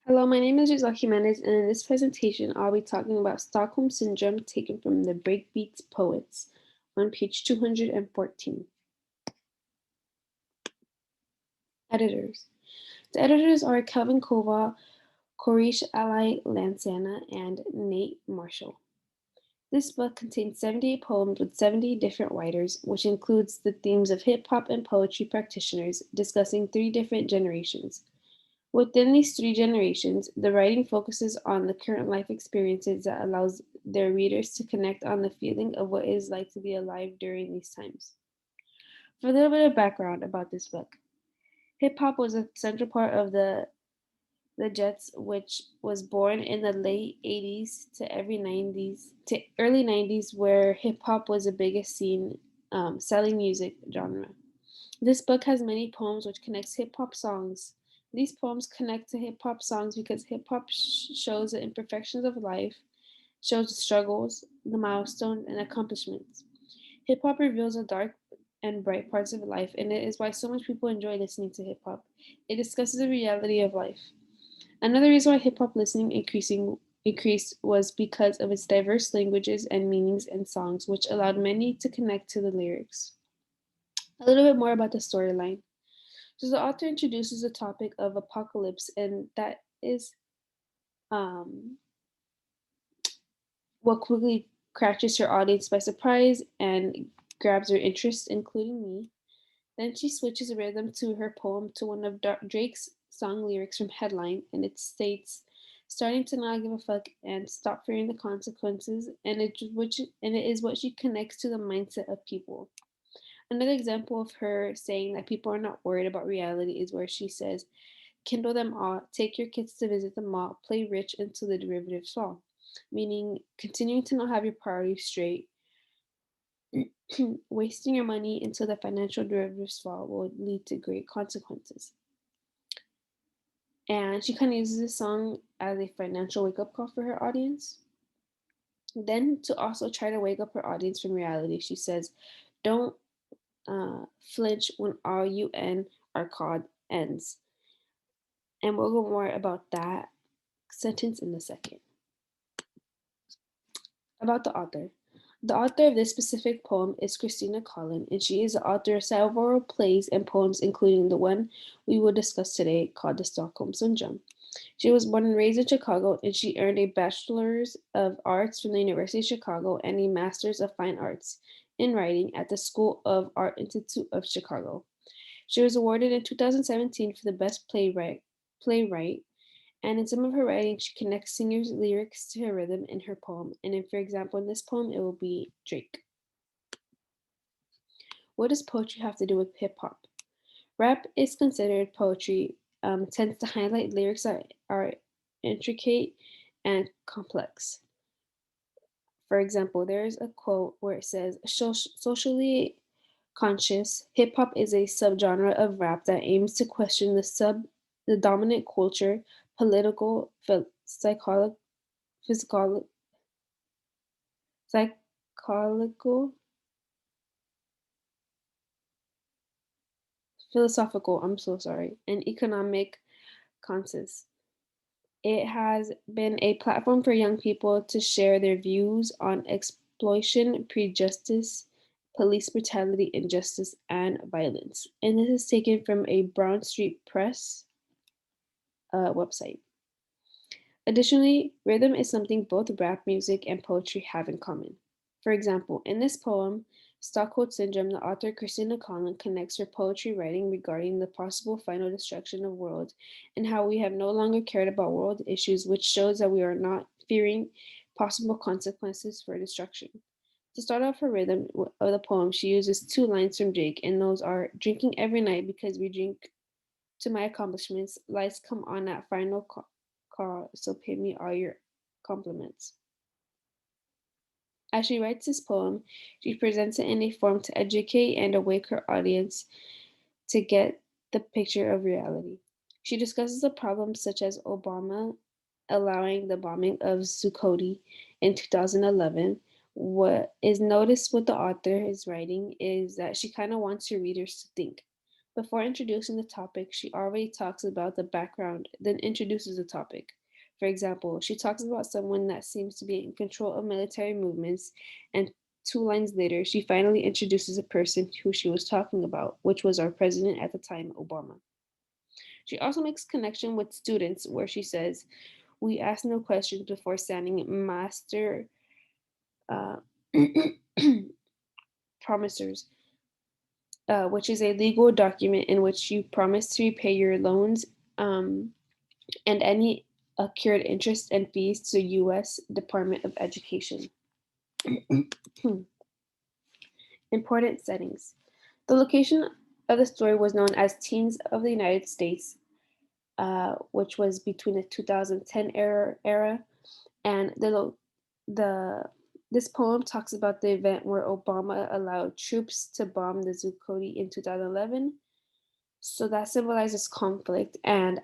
Hello, my name is Giselle Jimenez, and in this presentation, I'll be talking about Stockholm Syndrome taken from the Breakbeats Poets on page 214. Editors. The editors are Kelvin Kova, Koresh Ali Lansana, and Nate Marshall. This book contains 78 poems with 70 different writers, which includes the themes of hip hop and poetry practitioners discussing three different generations. Within these three generations, the writing focuses on the current life experiences that allows their readers to connect on the feeling of what it is like to be alive during these times. For a little bit of background about this book, hip hop was a central part of the Jets, which was born in the late 80s to early 90s, where hip hop was the biggest scene selling music genre. This book has many poems which connects hip hop songs. These poems connect to hip hop songs because hip hop shows the imperfections of life, shows the struggles, the milestones, and accomplishments. Hip hop reveals the dark and bright parts of life, and it is why so much people enjoy listening to hip hop. It discusses the reality of life. Another reason why hip hop listening increased was because of its diverse languages and meanings and songs, which allowed many to connect to the lyrics. A little bit more about the storyline. So the author introduces the topic of apocalypse, and that is um, what quickly catches her audience by surprise and grabs her interest, including me. Then she switches rhythm to her poem to one of Drake's song lyrics from Headline, and it states, "Starting to not give a fuck and stop fearing the consequences," and it is what she connects to the mindset of people. Another example of her saying that people are not worried about reality is where she says, "Kindle them all, take your kids to visit the mall, play rich until the derivatives fall," meaning continuing to not have your priorities straight, wasting your money until the financial derivatives fall will lead to great consequences. And she kind of uses this song as a financial wake up call for her audience. Then, to also try to wake up her audience from reality, she says, "Don't flinch when all UN are called ends." And we'll go more about that sentence in a second. About the author. The author of this specific poem is Kristina Collin, and she is the author of several plays and poems, including the one we will discuss today called The Stockholm Syndrome. She was born and raised in Chicago, and she earned a Bachelor's of Arts from the University of Chicago and a Master's of Fine Arts in Writing at the School of Art Institute of Chicago. She was awarded in 2017 for the Best Playwright, and in some of her writing, she connects singers' lyrics to her rhythm in her poem. And in, for example, in this poem, it will be Drake. What does poetry have to do with hip hop? Rap is considered poetry, tends to highlight lyrics that are intricate and complex. For example, there is a quote where it says, Socially conscious, hip hop is a subgenre of rap that aims to question the dominant culture, political, physical, psychological, philosophical, I'm so sorry, and economic consensus. It has been a platform for young people to share their views on exploitation, prejudice, police brutality, injustice, and violence. And this is taken from a Brown Street Press website. Additionally, rhythm is something both rap music and poetry have in common. For example, in this poem, Stockholm Syndrome, the author Kristina Collin connects her poetry writing regarding the possible final destruction of world and how we have no longer cared about world issues, which shows that we are not fearing possible consequences for destruction. To start off her rhythm of the poem, she uses two lines from Drake, and those are, "Drinking every night because we drink to my accomplishments. Lights come on at final call, so pay me all your compliments." As she writes this poem, she presents it in a form to educate and awake her audience to get the picture of reality. She discusses the problems such as Obama allowing the bombing of Zuccotti in 2011. What is noticed with the author is writing is that she kind of wants her readers to think. Before introducing the topic, she already talks about the background, then introduces the topic. For example, she talks about someone that seems to be in control of military movements, and two lines later, she finally introduces a person who she was talking about, which was our president at the time, Obama. She also makes connection with students, where she says, "We ask no questions before signing master uh, promisers, which is a legal document in which you promise to repay your loans um, and any accrued interest and fees to U.S. Department of Education." Important settings. The location of the story was known as Teens of the United States, which was between the 2010 era and the this poem talks about the event where Obama allowed troops to bomb the Zuccotti in 2011. So that symbolizes conflict and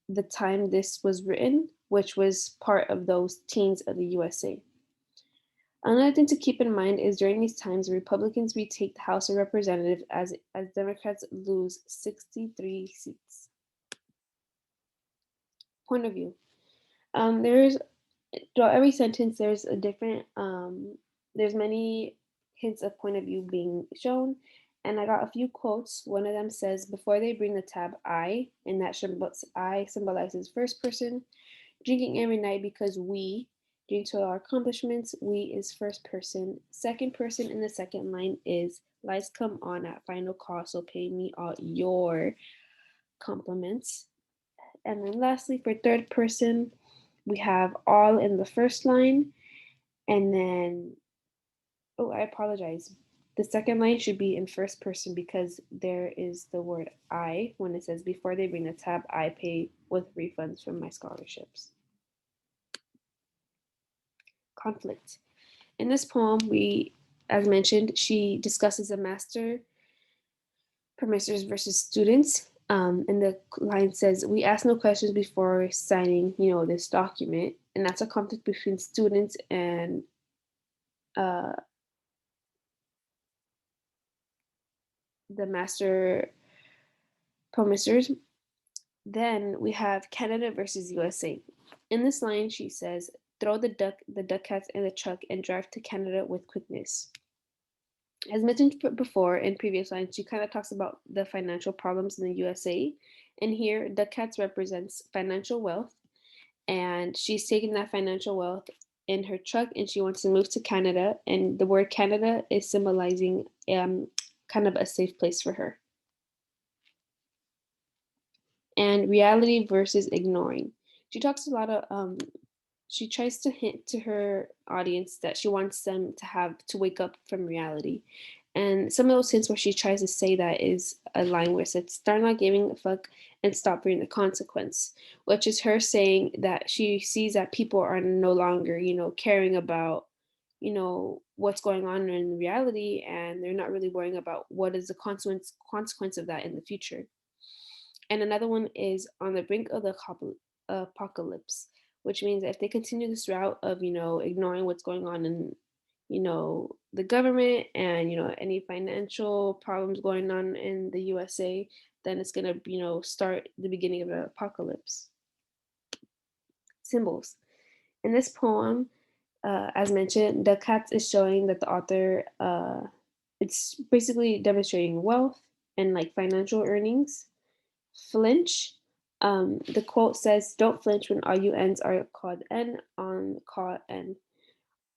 the time this was written, which was part of those teens of the USA. Another thing to keep in mind is during these times, Republicans retake the House of Representatives as Democrats lose 63 seats. Point of view. There's throughout every sentence there's a different there's many hints of point of view being shown, and I got a few quotes. One of them says, "Before they bring the tab, and that I symbolizes first person. Drinking every night because we drink to our accomplishments. We is first person. Second person in the second line is lights come on at final call, so pay me all your compliments." And then lastly, for third person, we have all in the first line. And then, oh, I apologize. The second line should be in first person because there is the word I when it says, "Before they bring the tab, I pay with refunds from my scholarships." Conflict. In this poem, as mentioned, she discusses a master professors versus students. And the line says, "We ask no questions before signing, this document," and that's a conflict between students and uh, the master professors. Then we have Canada versus USA. In this line, she says, "Throw the ducats in the truck and drive to Canada with quickness." As mentioned before in previous lines, she kind of talks about the financial problems in the USA. And here, ducats represents financial wealth, and she's taking that financial wealth in her truck and she wants to move to Canada. And the word Canada is symbolizing kind of a safe place for her. And reality versus ignoring. She talks a lot of she tries to hint to her audience that she wants them to have to wake up from reality. And some of those hints where she tries to say that is a line where it says, "Start not giving a fuck and stop fearing the consequence," which is her saying that she sees that people are no longer, caring about, what's going on in reality, and they're not really worrying about what is the consequence of that in the future. And another one is on the brink of the apocalypse, which means if they continue this route of, ignoring what's going on in, the government and, any financial problems going on in the USA, then it's going to, start the beginning of an apocalypse. Symbols. In this poem, as mentioned, the cat is showing that the author, it's basically demonstrating wealth and like financial earnings. Flinch. The quote says, "Don't flinch when RUNs are called N on call N."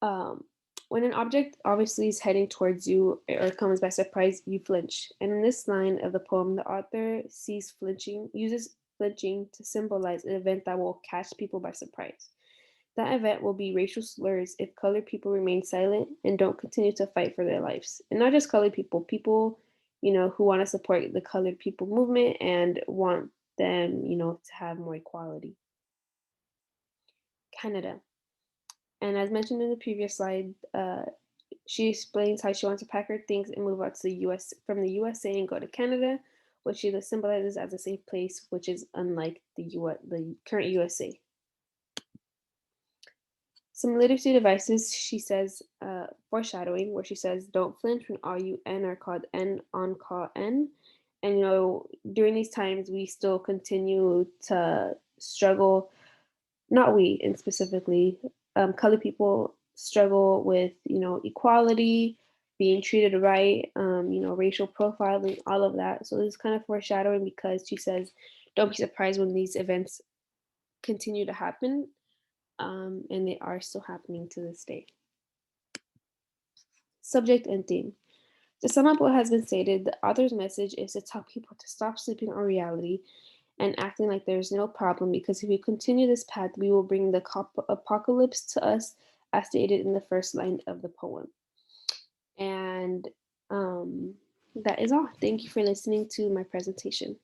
Um, when an object obviously is heading towards you or comes by surprise, you flinch. And in this line of the poem, the author uses flinching to symbolize an event that will catch people by surprise. That event will be racial slurs if colored people remain silent and don't continue to fight for their lives. And not just colored people, who want to support the colored people movement and want them, to have more equality. Canada. And as mentioned in the previous slide, she explains how she wants to pack her things and move out to the US from the USA and go to Canada, which she symbolizes as a safe place, which is unlike the current USA. Some literacy devices, she says, foreshadowing, where she says, "Don't flinch when RUN are called N on call N." And, during these times, we still continue to struggle, not we and specifically, colored people struggle with, equality, being treated right, racial profiling, all of that. So this is kind of foreshadowing because she says, don't be surprised when these events continue to happen, and they are still happening to this day. Subject and theme. To sum up what has been stated, the author's message is to tell people to stop sleeping on reality and acting like there's no problem, because if we continue this path, we will bring the apocalypse to us, as stated in the first line of the poem. And that is all. Thank you for listening to my presentation.